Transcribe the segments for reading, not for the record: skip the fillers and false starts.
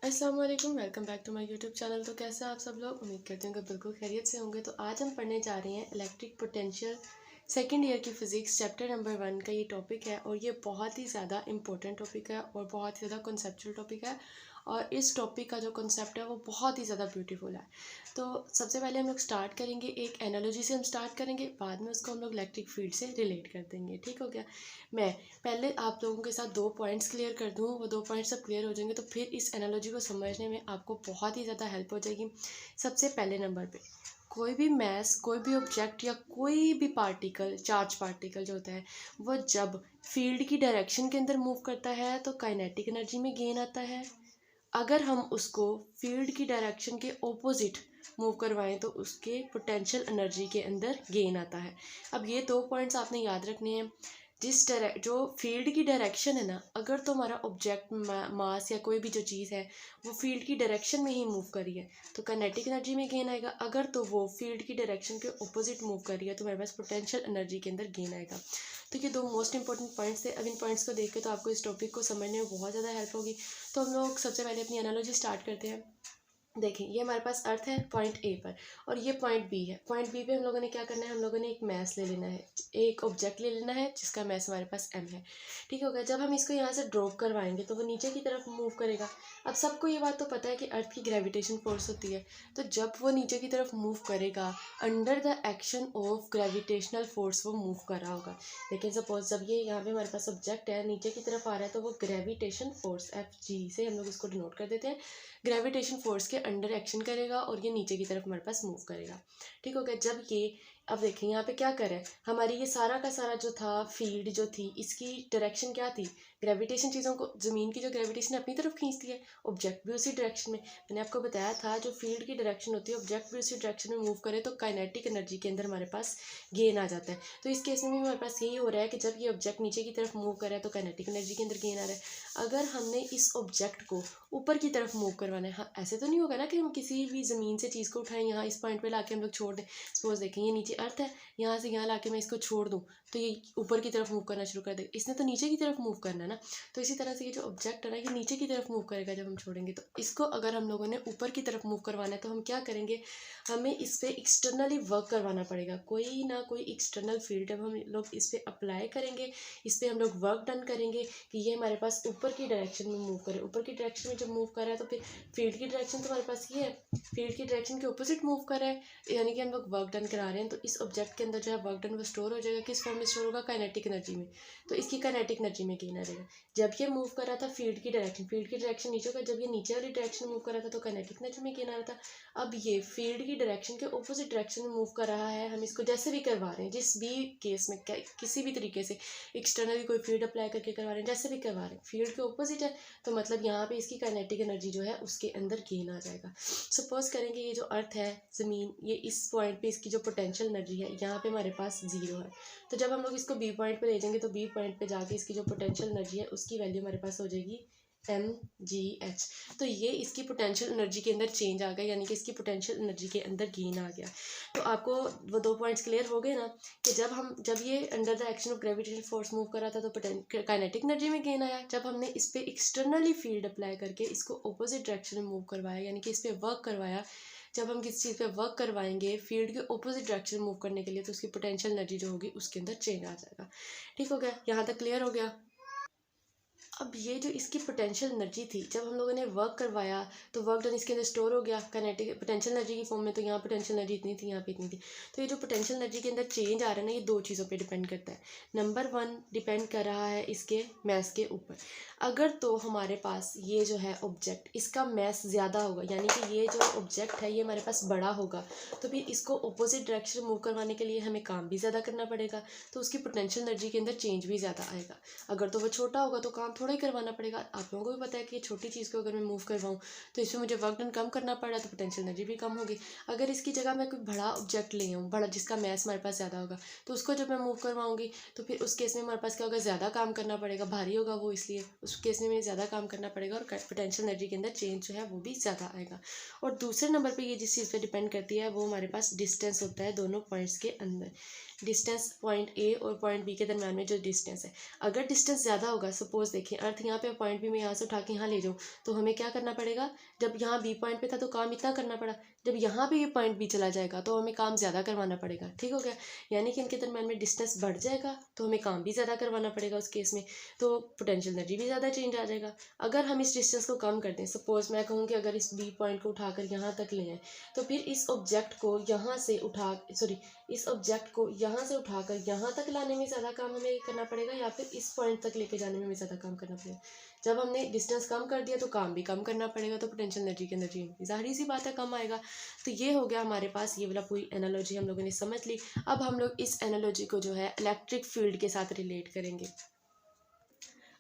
अस्सलाम वालेकुम, welcome back to my YouTube channel. तो कैसे हैं आप सब लोग? उम्मीद करती हूँ कि बिल्कुल खैरियत से होंगे। तो आज हम पढ़ने जा रहे हैं इलेक्ट्रिक पोटेंशियल सेकंड ईयर की फ़िज़िक्स चैप्टर नंबर 1 का ये टॉपिक है। और ये बहुत ही ज़्यादा इंपॉर्टेंट टॉपिक है और बहुत ही ज़्यादा कॉन्सेप्चुअल टॉपिक है। और इस टॉपिक का जो कॉन्सेप्ट है वो बहुत ही ज़्यादा ब्यूटीफुल है। तो सबसे पहले हम लोग स्टार्ट करेंगे, एक एनालॉजी से हम स्टार्ट करेंगे, बाद में उसको हम लोग इलेक्ट्रिक फील्ड से रिलेट कर देंगे। ठीक हो गया? मैं पहले आप लोगों के साथ 2 पॉइंट्स क्लियर कर दूँ, वो 2 पॉइंट्स सब क्लियर हो जाएंगे तो फिर इस एनालॉजी को समझने में आपको बहुत ही ज़्यादा हेल्प हो जाएगी। सबसे पहले नंबर पे, कोई भी मैस, कोई भी ऑब्जेक्ट या कोई भी पार्टिकल, चार्ज पार्टिकल जो होता है, वो जब फील्ड की डायरेक्शन के अंदर मूव करता है तो काइनेटिक एनर्जी में गेन आता है। अगर हम उसको फील्ड की डायरेक्शन के ऑपोजिट मूव करवाएं तो उसके पोटेंशियल एनर्जी के अंदर गेन आता है। अब ये 2 पॉइंट्स आपने याद रखने हैं। जो फील्ड की डायरेक्शन है ना, अगर तो हमारा ऑब्जेक्ट मास या कोई भी जो चीज़ है वो फील्ड की डायरेक्शन में ही मूव कर रही है तो काइनेटिक एनर्जी में गेन आएगा। अगर तो वो फील्ड की डायरेक्शन के ऑपोजिट मूव कर रही है तो हमारे पास पोटेंशियल एनर्जी के अंदर गेन आएगा। तो ये 2 मोस्ट इंपॉर्टेंट पॉइंट्स थे। अब इन पॉइंट्स को देख के तो आपको इस टॉपिक को समझने में बहुत ज़्यादा हेल्प होगी। तो हम लोग सबसे पहले अपनी एनालॉजी स्टार्ट करते हैं। देखिए, ये हमारे पास अर्थ है पॉइंट ए पर और ये पॉइंट बी है। पॉइंट बी पे हम लोगों ने क्या करना है, हम लोगों ने एक मैस ले लेना है, एक ऑब्जेक्ट ले लेना है जिसका मैस हमारे पास एम है। ठीक हो गया? जब हम इसको यहाँ से ड्रॉप करवाएंगे तो वो नीचे की तरफ मूव करेगा। अब सबको ये बात तो पता है कि अर्थ की ग्रेविटेशन फोर्स होती है, तो जब वो नीचे की तरफ मूव करेगा under the action of gravitational force वो मूव कर रहा होगा। लेकिन सपोज जब ये यहाँ पे हमारे पास ऑब्जेक्ट है नीचे की तरफ आ रहा है तो वो ग्रेविटेशन फोर्स एफ जी से हम लोग इसको डिनोट कर देते हैं। ग्रेविटेशन फोर्स के अंडर एक्शन करेगा और ये नीचे की तरफ हमारे पास मूव करेगा। ठीक हो गया? जब ये, अब देखिए यहाँ पे क्या करें, हमारी ये सारा का सारा जो था फील्ड जो थी इसकी डायरेक्शन क्या थी, ग्रेविटेशन चीज़ों को, ज़मीन की जो ग्रेविटेशन अपनी तरफ खींचती है, ऑब्जेक्ट भी उसी डायरेक्शन में। मैंने आपको बताया था जो फील्ड की डायरेक्शन होती है ऑब्जेक्ट भी उसी डायरेक्शन में मूव करे तो काइनेटिक एनर्जी के अंदर हमारे पास गेन आ जाता है। तो इस केस में भी हमारे पास यही हो रहा है कि जब ये ऑब्जेक्ट नीचे की तरफ मूव कर रहा है तो काइनेटिक एनर्जी के अंदर गेन आ रहा है। अगर हमने इस ऑब्जेक्ट को ऊपर की तरफ मूव करवाना है, हाँ ऐसे तो नहीं होगा ना कि हम किसी भी ज़मीन से चीज़ को उठाएं, यहाँ इस पॉइंट पे लाके हम लोग छोड़ दें। सपोज देखें ये नीचे अर्थ है, यहाँ से यहाँ लाके मैं इसको छोड़ दूँ तो ये ऊपर की तरफ मूव करना शुरू कर देगा। इसने तो नीचे की तरफ मूव करना है ना, तो इसी तरह से ये जो ऑब्जेक्ट है ना ये नीचे की तरफ मूव करेगा जब हम छोड़ेंगे। तो इसको अगर हम लोगों ने ऊपर की तरफ मूव करवाना है तो हम क्या करेंगे, हमें इस पर एक्सटर्नली वर्क करवाना पड़ेगा। कोई ना कोई एक्सटर्नल फील्ड जब हम लोग इस पर अप्लाई करेंगे, इस पर हम लोग वर्क डन करेंगे कि ये हमारे पास ऊपर की डायरेक्शन में मूव करे। ऊपर की डायरेक्शन में जब मूव कर रहा है तो फिर फील्ड की डायरेक्शन तो हमारे पास ये है, फील्ड की डायरेक्शन के ऑपोजिट मूव कर रहा है, यानी कि हम लोग वर्क डन करा रहे हैं। तो इस ऑब्जेक्ट के अंदर जो है वर्क डन वो स्टोर हो जाएगा। किस फॉर्म में स्टोर होगा? काइनेटिक एनर्जी में। तो इसकी काइनेटिक एनर्जी में गेन आ जाएगा। जब ये मूव कर रहा था फील्ड की डायरेक्शन नीचे होगा, जब ये नीचे वाली डायरेक्शन मूव कर रहा था तो काइनेटिक एनर्जी में गेन आ रहा था। अब ये फील्ड की डायरेक्शन के ऑपोजिट डायरेक्शन में मूव कर रहा है, हम इसको जैसे भी करवा रहे हैं, जिस भी केस में किसी भी तरीके से एक्सटर्नली कोई फील्ड अप्लाई करके करवा रहे हैं, जैसे भी करवा रहे हैं, फील्ड के ऑपोजिट है तो मतलब यहाँ पे इसकी काइनेटिक एनर्जी जो है उसके अंदर गेन आ जाएगा। सपोज करेंगे ये जो अर्थ है ज़मीन, ये इस पॉइंट पे इसकी जो पोटेंशियल एनर्जी है यहाँ पे हमारे पास 0 है। तो जब हम लोग इसको बी पॉइंट पे ले जाएंगे तो बी पॉइंट पे जाके इसकी जो पोटेंशियल एनर्जी है उसकी वैल्यू हमारे पास हो जाएगी mgh। तो ये इसकी पोटेंशियल एनर्जी के अंदर चेंज आ गया, यानी कि इसकी पोटेंशियल एनर्जी के अंदर गेन आ गया। तो आपको वो 2 पॉइंट्स क्लियर हो गए ना कि जब ये under the action of gravitation force move कर रहा था तो काइनेटिक एनर्जी में गेन आया। जब हमने इस पर एक्सटर्नली फील्ड अप्लाई करके इसको ऑपोजिट डायरेक्शन में मूव करवाया, यानी कि इस पर वर्क करवाया, जब हम किसी चीज़ पे वर्क करवाएंगे फील्ड के ऑपोजिट डायरेक्शन मूव करने के लिए तो उसकी पोटेंशियल एनर्जी जो होगी उसके अंदर चेंज आ जाएगा। ठीक हो गया? यहाँ तक क्लियर हो गया? अब ये जो इसकी पोटेंशियल एनर्जी थी जब हम लोगों ने वर्क करवाया तो वर्क डन इसके अंदर स्टोर हो गया काइनेटिक पोटेंशियल एनर्जी की फॉर्म में। तो यहाँ पोटेंशियल एनर्जी इतनी थी, यहाँ पे इतनी थी। तो ये जो पोटेंशियल एनर्जी के अंदर चेंज आ रहा है ना, ये 2 चीज़ों पे डिपेंड करता है। नंबर 1 डिपेंड कर रहा है इसके मैस के ऊपर। अगर तो हमारे पास ये जो है ऑब्जेक्ट, इसका मैस ज़्यादा होगा, यानी कि ये जो ऑब्जेक्ट है ये हमारे पास बड़ा होगा, तो फिर इसको अपोजिट डायरेक्शन मूव करवाने के लिए हमें काम भी ज़्यादा करना पड़ेगा, तो उसकी पोटेंशियल एनर्जी के अंदर चेंज भी ज़्यादा आएगा। अगर तो वो छोटा होगा तो काम थोड़ा ही करवाना पड़ेगा। आप लोगों को भी पता है कि ये छोटी चीज़ को अगर मैं मूव करवाऊँ तो इसमें मुझे वर्क डन कम करना पड़ा तो पोटेंशियल एनर्जी भी कम होगी। अगर इसकी जगह मैं कोई बड़ा ऑब्जेक्ट ले आऊँ, बड़ा जिसका मैस हमारे पास ज़्यादा होगा, तो उसको जब मैं मूव करवाऊँगी तो फिर उस केस में हमारे पास क्या होगा, ज़्यादा काम करना पड़ेगा, भारी होगा वो, इसलिए उस केस में ज़्यादा काम करना पड़ेगा और पोटेंशियल एनर्जी के अंदर चेंज जो है वो भी ज़्यादा आएगा। और दूसरे नंबर पर ये जिस चीज़ पर डिपेंड करती है वो हमारे पास डिस्टेंस होता है दोनों पॉइंट्स के अंदर। डिस्टेंस पॉइंट ए और पॉइंट बी के दरम्यान में जो डिस्टेंस है, अगर डिस्टेंस ज़्यादा होगा, सपोज देखिए देखें अर्थ यहाँ पे पॉइंट भी मैं यहाँ से उठा के यहाँ ले जाऊँ तो हमें क्या करना पड़ेगा, जब यहाँ बी पॉइंट पे था तो काम इतना करना पड़ा, जब यहाँ पे ये पॉइंट बी चला जाएगा तो हमें काम ज़्यादा करवाना पड़ेगा। ठीक हो गया, यानी कि इनके दरम्यान में डिस्टेंस बढ़ जाएगा तो हमें काम भी ज़्यादा करवाना पड़ेगा उस केस में, तो पोटेंशियल एनर्जी भी ज़्यादा चेंज आ जाएगा। अगर हम इस डिस्टेंस को कम कर दें, सपोज मैं कहूँ कि अगर इस बी पॉइंट को उठाकर यहाँ तक ले आए तो फिर इस ऑब्जेक्ट को यहाँ से इस ऑब्जेक्ट को यहाँ से उठाकर यहाँ तक लाने में ज़्यादा काम हमें करना पड़ेगा या फिर इस पॉइंट तक लेके जाने में हमें ज़्यादा काम करना पड़ेगा। जब हमने डिस्टेंस कम कर दिया तो काम भी कम करना पड़ेगा, तो पोटेंशियल एनर्जी की एनर्जी ज़ाहिर सी बात है कम आएगा। तो ये हो गया हमारे पास, ये वाला पूरी एनालॉजी हम लोगों ने समझ ली। अब हम लोग इस एनालॉजी को जो है इलेक्ट्रिक फील्ड के साथ रिलेट करेंगे।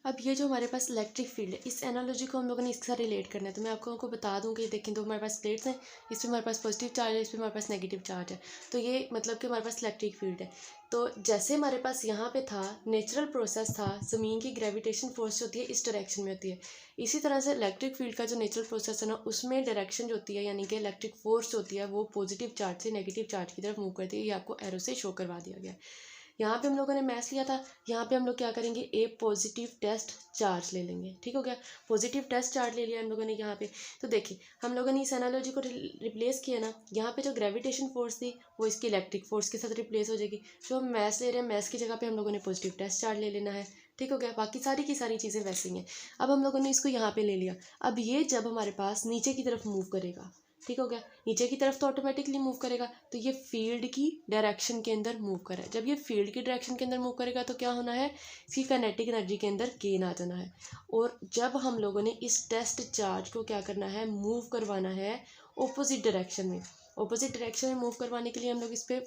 अब ये जो हमारे पास इलेक्ट्रिक फील्ड है, इस एनालॉजी को हम लोगों ने इसके साथ रिलेट करना है। तो मैं आपको बता दूं कि देखें, तो हमारे पास प्लेट्स हैं, इस पर हमारे पास पॉजिटिव चार्ज है, इस पर हमारे पास नेगेटिव चार्ज है। तो ये मतलब कि हमारे पास इलेक्ट्रिक फील्ड है। तो जैसे हमारे पास यहाँ पे था नेचुरल प्रोसेस था, ज़मीन की ग्रेविटेशन फोर्स होती है इस डायरेक्शन में होती है, इसी तरह से इलेक्ट्रिक फील्ड का जो नेचुरल प्रोसेस है ना, उसमें डायरेक्शन जो होती है यानी कि इलेक्ट्रिक फोर्स होती है वो पॉजिटिव चार्ज से नेगेटिव चार्ज की तरफ मूव करती है। ये आपको एरो से शो करवा दिया गया है। यहाँ पे हम लोगों ने मैथ्स लिया था, यहाँ पे हम लोग क्या करेंगे, ए पॉजिटिव टेस्ट चार्ज ले लेंगे। ठीक हो गया, पॉजिटिव टेस्ट चार्ज ले लिया हम लोगों ने यहाँ पे। तो देखिए हम लोगों ने इस एनालॉजी को रिप्लेस किया ना, यहाँ पे जो ग्रेविटेशन फोर्स थी वो इसकी इलेक्ट्रिक फोर्स के साथ रिप्लेस हो जाएगी। जो हम मैथ्स ले रहे हैं, मैथ्स की जगह पे हम लोगों ने पॉजिटिव टेस्ट चार्ज ले लेना है। ठीक हो गया, बाकी सारी की सारी चीज़ें वैसे ही हैं। अब हम लोगों ने इसको यहाँ पे ले लिया। अब ये जब हमारे पास नीचे की तरफ मूव करेगा, ठीक हो गया, नीचे की तरफ तो ऑटोमेटिकली मूव करेगा, तो ये फील्ड की डायरेक्शन के अंदर मूव कर रहा है। जब ये फील्ड की डायरेक्शन के अंदर मूव करेगा तो क्या होना है, इसकी काइनेटिक एनर्जी के अंदर गेन आ जाना है। और जब हम लोगों ने इस टेस्ट चार्ज को क्या करना है, मूव करवाना है ऑपोजिट डायरेक्शन में। ऑपोजिट डायरेक्शन में मूव करवाने के लिए हम लोग इस पर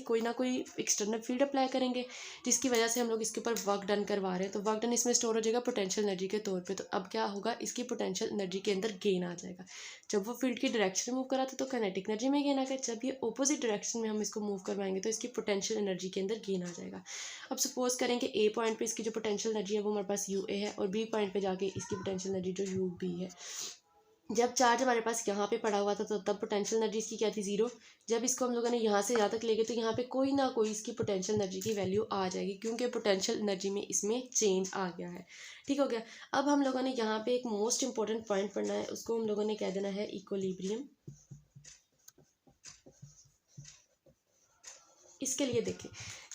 कोई ना कोई एक्सटर्नल फील्ड अप्लाई करेंगे, जिसकी वजह से हम लोग इसके ऊपर वर्क डन करवा रहे हैं। तो वर्क डन इसमें स्टोर हो जाएगा पोटेंशियल एनर्जी के तौर पे। तो अब क्या होगा, इसकी पोटेंशियल एनर्जी के अंदर गेन आ जाएगा। जब वो फील्ड की डायरेक्शन मूव करा था तो काइनेटिक एनर्जी में गेन आ गया। जब ये ऑपोजिट डायरेक्शन में हम इसको मूव करवाएंगे तो इसकी पोटेंशियल एनर्जी के अंदर गेन आ जाएगा। अब सपोज करेंगे ए पॉइंट पे इसकी जो पोटेंशियल एनर्जी है वो हमारे पास यू ए है, और बी पॉइंट पे जाके इसकी पोटेंशियल एनर्जी जो यू बी है। जब चार्ज हमारे पास यहाँ पे पड़ा हुआ था तो तब पोटेंशियल एनर्जी इसकी क्या थी, जीरो। जब इसको हम लोगों ने यहाँ से यहाँ तक ले गए तो यहाँ पे कोई ना कोई इसकी पोटेंशियल एनर्जी की वैल्यू आ जाएगी, क्योंकि पोटेंशियल एनर्जी में इसमें चेंज आ गया है। ठीक हो गया, अब हम लोगों ने यहाँ पे एक मोस्ट इंपॉर्टेंट पॉइंट पढ़ना है, उसको हम लोगों ने कह देना है इक्विलिब्रियम। इसके लिए देखें,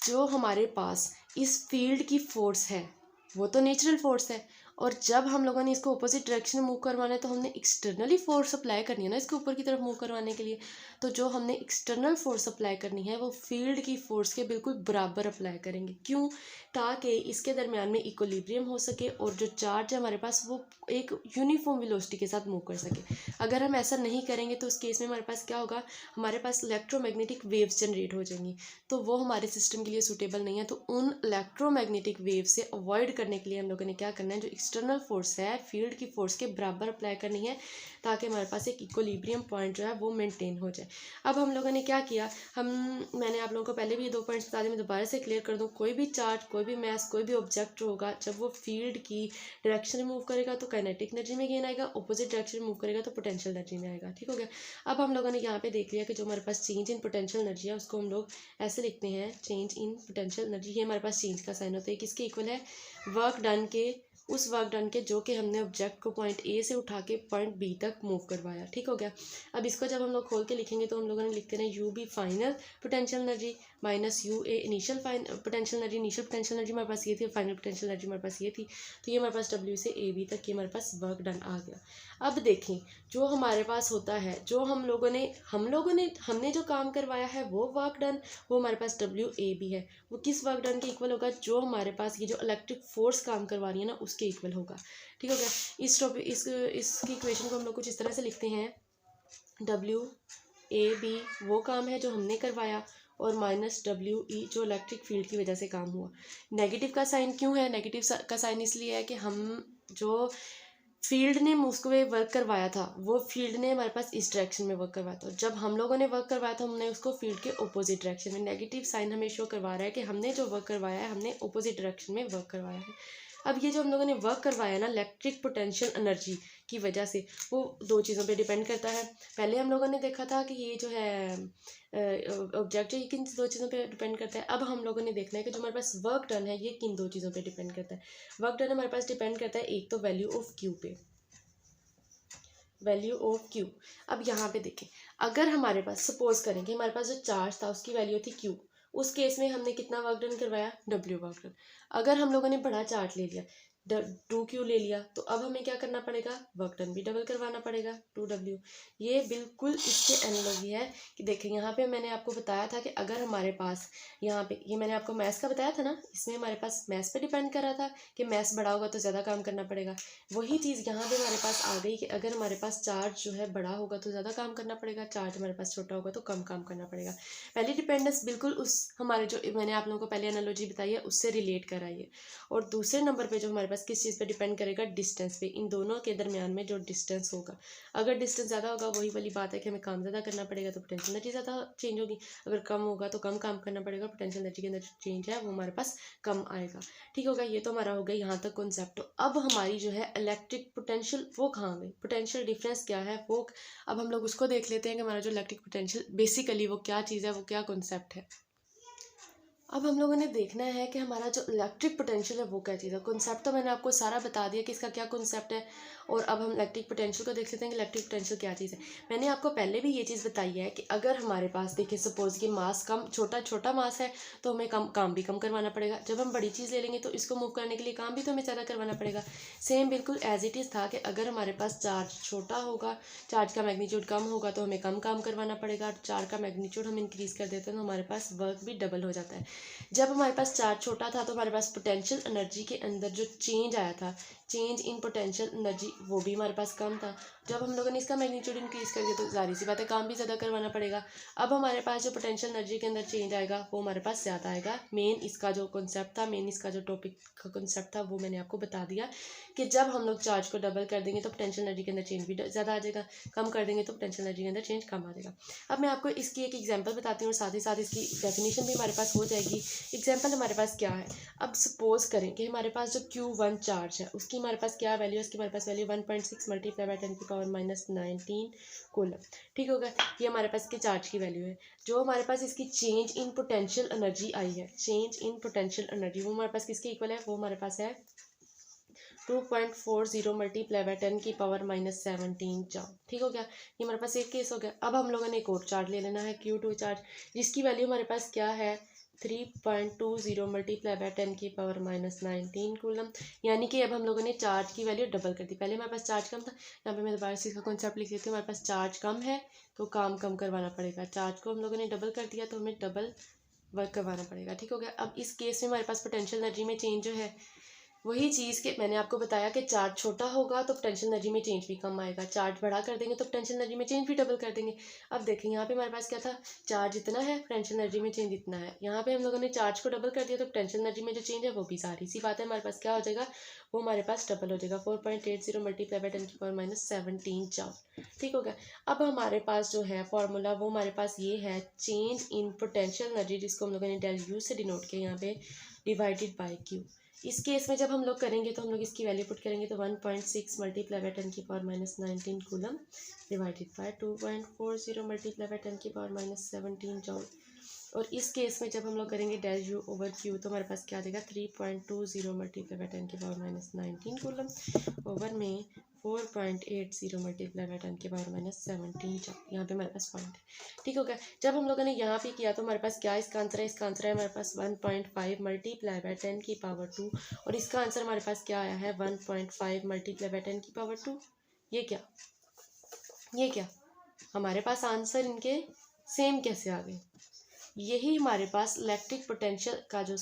जो हमारे पास इस फील्ड की फोर्स है वो तो नेचुरल फोर्स है, और जब हम लोगों ने इसको अपोजिट डायरेक्शन में मूव करवाना है तो हमने एक्सटर्नली फोर्स अप्लाई करनी है ना इसके ऊपर की तरफ मूव करवाने के लिए। तो जो हमने एक्सटर्नल फोर्स अप्लाई करनी है वो फील्ड की फोर्स के बिल्कुल बराबर अप्लाई करेंगे। क्यों, ताकि इसके दरमियान में इक्विलिब्रियम हो सके और जो चार्ज है हमारे पास वो एक यूनिफॉर्म वेलोसिटी के साथ मूव कर सके। अगर हम ऐसा नहीं करेंगे तो उस केस में हमारे पास क्या होगा, हमारे पास इलेक्ट्रोमैग्नेटिक वेव्स जनरेट हो जाएंगी, तो वो हमारे सिस्टम के लिए सूटेबल नहीं है। तो उन इलेक्ट्रोमैग्नेटिक वेव से अवॉइड करने के लिए हम लोगों ने क्या करना है, जो एक्सटर्नल फोर्स है फील्ड की फोर्स के बराबर अप्लाई करनी है, ताकि हमारे पास एक इक्विलिब्रियम पॉइंट जो है वो मेंटेन हो जाए। अब हम लोगों ने क्या किया, मैंने आप लोगों को पहले भी ये 2 पॉइंट्स बता दिए, मैं दोबारा से क्लियर कर दूं। कोई भी चार्ज, कोई भी मैस, कोई भी ऑब्जेक्ट होगा, जब वो फील्ड की डायरेक्शन में मूव करेगा तो काइनेटिक एनर्जी में गेन आएगा, ऑपोजिट डायरेक्शन में मूव करेगा तो पोटेंशियल एनर्जी में आएगा। ठीक हो गया, अब हम लोगों ने यहाँ पे देख लिया कि जो हमारे पास चेंज इन पोटेंशियल एनर्जी है उसको हम लोग ऐसे लिखते हैं, चेंज इन पोटेंशियल एनर्जी। ये हमारे पास चेंज का साइन होता है, किसके इक्वल है, वर्क डन के, उस वर्क डन के जो कि हमने ऑब्जेक्ट को पॉइंट ए से उठा के पॉइंट बी तक मूव करवाया। ठीक हो गया, अब इसको जब हम लोग खोल के लिखेंगे तो हम लोगों ने लिखते हैं U B final potential energy minus U A initial potential energy. Initial potential energy हमारे पास ये थी, फाइनल पोटेंशियल एनर्जी हमारे पास ये थी। तो ये हमारे पास डब्ल्यू से ए बी तक ये हमारे पास वर्क डन आ गया। अब देखें, जो हमारे पास होता है, जो हमने जो काम करवाया है वो वर्क डन, वो हमारे पास डब्ल्यू ए बी है, वो किस वर्क डन के इक्वल होगा, जो हमारे पास ये जो इलेक्ट्रिक फोर्स काम करवा रही है ना उसके इक्वल होगा। ठीक हो गया, इसकी इक्वेशन को हम लोग कुछ इस तरह से लिखते हैं, डब्ल्यू ए बी वो काम है जो हमने करवाया, और माइनस डब्ल्यू ई जो इलेक्ट्रिक फील्ड की वजह से काम हुआ। नेगेटिव का साइन क्यों है, नेगेटिव का साइन इसलिए है कि हम जो फील्ड ने उसको वर्क करवाया था वो फील्ड ने हमारे पास इस डायरेक्शन में वर्क करवाया था, जब हम लोगों ने वर्क करवाया था हमने उसको फील्ड के ऑपोजिट डायरेक्शन में। नेगेटिव साइन हमें शो करवा रहा है कि हमने जो वर्क करवाया है हमने ऑपोजिट डायरेक्शन में वर्क करवाया है। अब ये जो हम लोगों ने वर्क करवाया ना इलेक्ट्रिक पोटेंशियल एनर्जी की वजह से, वो दो चीज़ों पे डिपेंड करता है। पहले हम लोगों ने देखा था कि ये जो है ऑब्जेक्ट ये किन दो चीज़ों पे डिपेंड करता है। अब हम लोगों ने देखना है कि जो हमारे पास वर्क डन है ये किन दो चीज़ों पे डिपेंड करता है। वर्क डन हमारे पास डिपेंड करता है एक तो वैल्यू ऑफ क्यू पे, वैल्यू ऑफ क्यू। अब यहाँ पे देखें, अगर हमारे पास सपोज करें कि हमारे पास जो चार्ज था उसकी वैल्यू थी क्यू, उस केस में हमने कितना वर्क डन करवाया, डब्ल्यू वर्क डन। अगर हम लोगों ने बड़ा चार्ज ले लिया, 2Q ले लिया, तो अब हमें क्या करना पड़ेगा, वर्क डन भी डबल करवाना पड़ेगा, 2W। ये बिल्कुल इसके एनालॉजी है कि देखें यहाँ पे मैंने आपको बताया था कि अगर हमारे पास यहाँ पे ये मैंने आपको मैथ्स का बताया था ना, इसमें हमारे पास मैथ्स पे डिपेंड कर रहा था कि मैथ्स बड़ा होगा तो ज़्यादा काम करना पड़ेगा। वही चीज़ यहाँ पे हमारे पास आ गई कि अगर हमारे पास चार्ज जो है बड़ा होगा तो ज़्यादा काम करना पड़ेगा, चार्ज हमारे पास छोटा होगा तो कम काम करना पड़ेगा। पहली डिपेंडेंस बिल्कुल उस हमारे जो मैंने आप लोगों को पहले एनालॉजी बताई है उससे रिलेट कराइए। और दूसरे नंबर पे जो हमारे पास किस चीज़ पे डिपेंड करेगा, डिस्टेंस पे। इन दोनों के दरमियान में जो डिस्टेंस होगा, अगर डिस्टेंस ज़्यादा होगा वही वाली बात है कि हमें काम ज़्यादा करना पड़ेगा तो पोटेंशियल एनर्जी ज़्यादा चेंज होगी। अगर कम होगा तो कम काम करना पड़ेगा, पोटेंशियल एनर्जी के अंदर जो चेंज है वो हमारे पास कम आएगा। ठीक होगा, ये तो हमारा हो गया यहाँ तक कॉन्सेप्ट। तो अब हमारी जो है इलेक्ट्रिक पोटेंशियल वो कहाँ गई, पोटेंशियल डिफरेंस क्या है वो अब हम लोग उसको देख लेते हैं कि हमारा जो इलेक्ट्रिक पोटेंशियल बेसिकली वो क्या चीज़ है, वो क्या कॉन्सेप्ट है। अब हम लोगों ने देखना है कि हमारा जो इलेक्ट्रिक पोटेंशियल है वो क्या चीज़ है। कॉन्सेप्ट तो मैंने आपको सारा बता दिया कि इसका क्या कॉन्सेप्ट है। और अब हम इलेक्ट्रिक पोटेंशियल को देख लेते हैं कि इलेक्ट्रिक पोटेंशियल क्या चीज़ है। मैंने आपको पहले भी ये चीज़ बताई है कि अगर हमारे पास देखिए सपोज कि मास कम छोटा मास है तो हमें काम भी कम करवाना पड़ेगा। जब हम बड़ी चीज़ ले लेंगे तो इसको मूव करने के लिए काम भी तो हमें ज़्यादा करवाना पड़ेगा। सेम बिल्कुल एज इट इज़ था कि अगर हमारे पास चार्ज छोटा होगा, चार्ज का मैग्नीट्यूड कम होगा तो हमें कम काम करवाना पड़ेगा। चार्ज का मैग्नीट्यूड हम इंक्रीज़ कर देते हैं तो हमारे पास वर्क भी डबल हो जाता है। जब हमारे पास चार्ज छोटा था तो हमारे पास पोटेंशियल एनर्जी के अंदर जो चेंज आया था, चेंज इन पोटेंशियल एनर्जी, वो भी हमारे पास कम था। जब हम लोगों ने इसका मैग्नीट्यूड इंक्रीज कर दिया तो जाहिर सी बात है काम भी ज़्यादा करवाना पड़ेगा। अब हमारे पास जो पोटेंशियल एनर्जी के अंदर चेंज आएगा वो हमारे पास ज़्यादा आएगा। मेन इसका जो कॉन्सेप्ट था, मेन इसका जो टॉपिक का कॉन्सेप्ट था वो मैंने आपको बता दिया कि जब हम लोग चार्ज को डबल कर देंगे तो पोटेंशियल एनर्जी के अंदर चेंज भी ज़्यादा आ जाएगा, कम कर देंगे तो पोटेंशियल एनर्जी के अंदर चेंज कम आ जाएगा। अब मैं आपको इसकी एक एग्जांपल बताती हूँ और साथ ही साथ इसकी डेफिनेशन भी हमारे पास हो जाएगी। एग्जांपल हमारे पास क्या है, अब सपोज करें कि हमारे पास जो Q1 चार्ज है उसकी हमारे पास क्या वैल्यू है, उसकी हमारे पास वैल्यू 1.6 मल्टीप्लाई बाय 10 की पावर -19 कूलम। ठीक होगा, ये हमारे पास की चार्ज की वैल्यू है। जो हमारे पास इसकी चेंज इन पोटेंशियल एनर्जी आई है, चेंज इन पोटेंशियल एनर्जी, वो हमारे पास किसके इक्वल है, वो हमारे पास है 2.40 मल्टीप्लाई बाय 10 की पावर -17 जॉल। ठीक हो गया, ये हमारे पास एक केस हो गया। अब हम लोगों ने एक और चार्ज ले लेना है Q2 चार्ज, जिसकी वैल्यू हमारे पास क्या है 3.20 मल्टीप्लाई बाय 10 की पावर -19 कूलम। यानी कि अब हम लोगों ने चार्ज की वैल्यू डबल कर दी। पहले हमारे पास चार्ज कम था, यहाँ पे मैं दोबारा से इसका कॉन्सेप्ट लिख देती हूँ। हमारे पास चार्ज कम है तो काम कम करवाना पड़ेगा, चार्ज को हम लोगों ने डबल कर दिया तो हमें डबल वर्क करवाना पड़ेगा। ठीक हो गया, अब इस केस में हमारे पास पोटेंशियल एनर्जी में चेंज जो है वही चीज़ के मैंने आपको बताया कि चार्ज छोटा होगा तो पोटेंशियल एनर्जी में चेंज भी कम आएगा, चार्ज बड़ा कर देंगे तो पोटेंशियल एनर्जी में चेंज भी डबल कर देंगे। अब देखें यहाँ पे हमारे पास क्या था, चार्ज इतना है, पोटेंशियल एनर्जी में चेंज इतना है। यहाँ पे हम लोगों ने चार्ज को डबल कर दिया तो पोटेंशियल एनर्जी में जो चेंज है वो भी सारी सी बात है हमारे पास क्या हो जाएगा, वो हमारे पास डबल हो जाएगा 4.80 मल्टीप्लाई बाय 10 की पावर -17 जॉल। ठीक हो गया, अब हमारे पास जो है फॉर्मूला वो हमारे पास ये है, चेंज इन पोटेंशियल एनर्जी, जिसको हम लोगों ने डेल यू से डिनोट किया यहाँ पे, डिवाइडेड बाई क्यू। इस केस में जब हम लोग करेंगे तो हम लोग इसकी वैल्यू पुट करेंगे तो 1.6 मल्टीप्लाई बाय 10 की power -19 coulomb divided by 2.40 multiply by 10 की पावर -17 जॉल। और इस केस में जब हम लोग करेंगे डेल यू ओवर क्यू तो हमारे पास क्या आ जाएगा 3.20 मल्टीप्लाई बाय 10 की पावर -19 कूलम ओवर में 4.80 मल्टीप्लाई बाय 10 की पावर -17 जॉल। यहाँ पे हमारे पास पॉइंट है। ठीक हो गया, जब हम लोगों ने यहाँ पे किया तो हमारे पास क्या इसका आंसर है, इसका आंसर है हमारे पास 1.5 मल्टीप्लाई बाय 10 की पावर 2 और इसका आंसर हमारे पास क्या आया है 1.5 मल्टीप्लाई बाय 10 की पावर 2। ये क्या हमारे पास आंसर इनके सेम कैसे आ गए, यही हमारे पास इलेक्ट्रिक पोटेंशियल का जो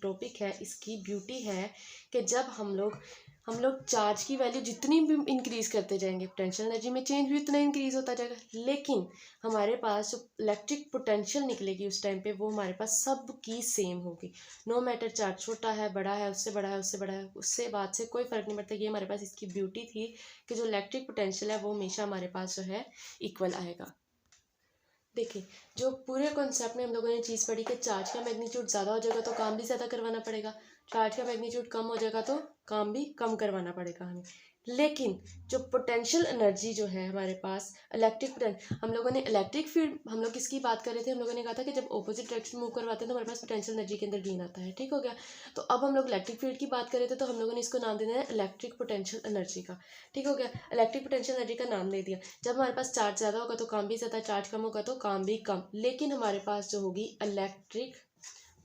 टॉपिक है इसकी ब्यूटी है कि जब हम लोग चार्ज की वैल्यू जितनी भी इंक्रीज़ करते जाएंगे पोटेंशियल एनर्जी में चेंज भी उतना इंक्रीज़ होता जाएगा, लेकिन हमारे पास जो इलेक्ट्रिक पोटेंशियल निकलेगी उस टाइम पे वो हमारे पास सब की सेम होगी। नो मैटर चार्ज छोटा है, बड़ा है, उससे बड़ा है, उससे बड़ा है, उससे बात से कोई फ़र्क नहीं पड़ता। ये हमारे पास इसकी ब्यूटी थी कि जो इलेक्ट्रिक पोटेंशियल है वो हमेशा हमारे पास जो है इक्वल आएगा। देखिए, जो पूरे कॉन्सेप्ट में हम लोगों ने चीज़ पढ़ी कि चार्ज का मैग्नीट्यूड ज़्यादा हो जाएगा तो काम भी ज़्यादा करवाना पड़ेगा, चार्ज का मैग्नीट्यूड कम हो जाएगा तो काम भी कम करवाना पड़ेगा हमें। लेकिन जो पोटेंशियल एनर्जी जो है हमारे पास, हम लोगों ने इलेक्ट्रिक फील्ड, हम लोग किसकी बात कर रहे थे, हम लोगों ने कहा था कि जब ऑपोजिट डायरेक्शन मूव करवाते हैं तो हमारे पास पोटेंशियल एनर्जी के अंदर गेन आता है, ठीक हो गया। तो अब हम लोग इलेक्ट्रिक फील्ड की बात कर रहे थे, तो हम लोगों ने इसको नाम देना है इलेक्ट्रिक पोटेंशियल एनर्जी का, ठीक हो गया। इलेक्ट्रिक पोटेंशियल एनर्जी का नाम दे दिया। जब हमारे पास चार्ज ज़्यादा होगा तो काम भी ज़्यादा, चार्ज कम होगा तो काम भी कम, लेकिन हमारे पास जो होगी इलेक्ट्रिक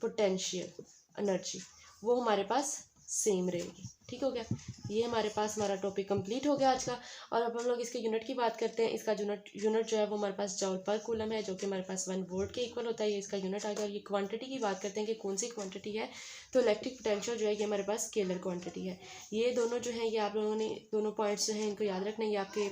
पोटेंशियल एनर्जी वो हमारे पास सेम रहेगी, ठीक हो गया। ये हमारे पास हमारा टॉपिक कंप्लीट हो गया आज का। और अब हम लोग इसके यूनिट की बात करते हैं। इसका यूनिट जो है वो हमारे पास जॉल पर कूलम है, जो कि हमारे पास 1 वोल्ट के इक्वल होता है। ये इसका यूनिट आ गया। और ये क्वांटिटी की बात करते हैं कि कौन सी क्वांटिटी है, तो इलेक्ट्रिक पोटेंशियल जो है ये हमारे पास स्केलर क्वांटिटी है। ये दोनों जो है, ये आप लोगों ने दोनों पॉइंट्स जो हैं इनको याद रखना है। ये आपके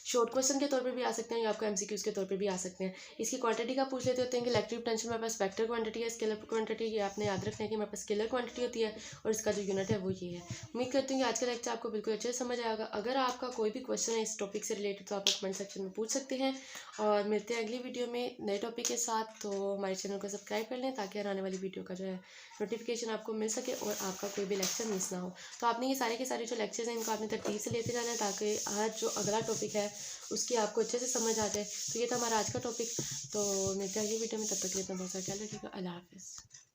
शॉर्ट क्वेश्चन के तौर पे भी आ सकते हैं या आपको एमसीक्यूज के तौर पे भी आ सकते हैं। इसकी क्वांटिटी का पूछ लेते होते हैं कि इलेक्ट्रिक पोटेंशियल हमारे पास वेक्टर क्वांटिटी है, स्केलर क्वांटिटी, ये आपने याद रखना है कि हमारे पास स्केलर क्वांटिटी होती है और इसका जो यूनिट है वो ये है। उम्मीद करती हूँ कि आज का लेक्चर आपको बिल्कुल अच्छे से समझ आएगा। अगर आपका कोई भी क्वेश्चन है इस टॉपिक से रिलेटेड तो आप कमेंट सेक्शन में पूछ सकते हैं। और मिलते हैं अगली वीडियो में नए टॉपिक के साथ। तो हमारे चैनल को सब्सक्राइब कर लें ताकि आने वाली वीडियो का जो है नोटिफिकेशन आपको मिल सके और आपका कोई भी लेक्चर मिस ना हो। तो आपने ये सारे के सारे जो लेक्चर्स हैं इनको आपने तरतीब से लेते जाना है ताकि हर जो अगला टॉपिक है उसकी आपको अच्छे से समझ आ जाए। तो ये था हमारा आज का टॉपिक। तो मिलते हैं अगली वीडियो में, तब तक के लिए अपना बहुत सारा ख्याल रखिएगा। अल्लाह हाफिज़।